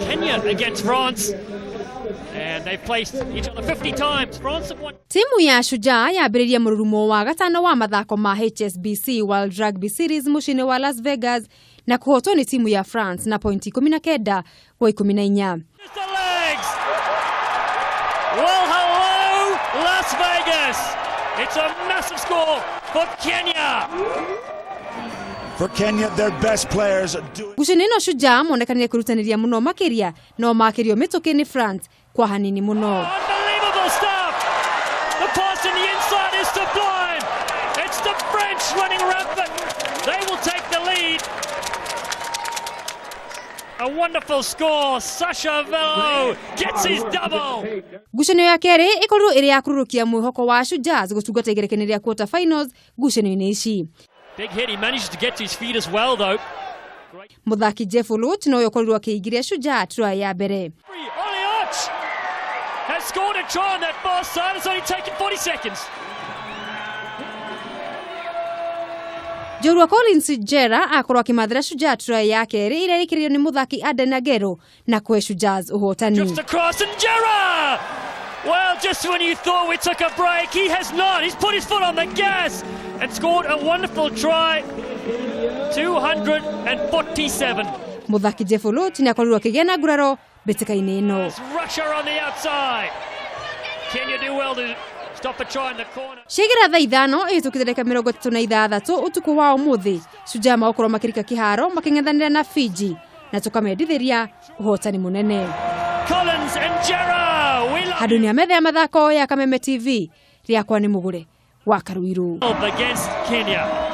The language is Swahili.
Kenya against France. And they've placed each other 50 times. France have won. Timu ya Shujaa yambiriirie mururumo wa gatano wa mathako ma HSBC World Rugby Series mucini wa Las Vegas na kuhotwo ni timu ya France na pointi 19 kwa 14. Well, hello, Las Vegas. It's a massive score for Kenya. For Kenya, their best players are doing. Gucanio Shujaa monekanire kurutaniria muno makiria no makirio mituki ni France kwa hanini muno. Unbelievable stuff. The pass in the inside is sublime. It's the French running rampant. They will take the lead. A wonderful score. Sasha Velo gets his double. Gucanio ya keri ikoru iri ya kururukia mwihoko wa Shujaa gutungata igerekeneria quarter finals gucanio-ini ici. Big hit. He managed to get to his feet as well, though. Muthaki Jeff Lut no yokorirwo akiigiria Shujaa try ya mbere. Has scored a try on that far side. It's only taken 40 seconds. Jorua Collins Jera akorwo akimathira Shujaa try ya keri ire ikirio ni muthaki Adenagero na kwe Shujaa uhotani. Just across and Jera! Well, just when you thought we took a break, he has not. He's put his foot on the gas and scored a wonderful try. 247. Muthaki Jeff Lut ni akorirwo akigena nguraro mbitika-ini ino. Russia on the outside. Kenya do well to stop a try in the corner. Shigira thaa ithano itukite dakika 36 utuku wa umuthi. Shujaa makorwo makirika kiharo making'ethanira na Fiji na tukamendithiria uhotani munene. Collins and Jera. Haduni amethea mathako ya Kameme TV riakwa ni Mugure wa Karuiru. Against Kenya.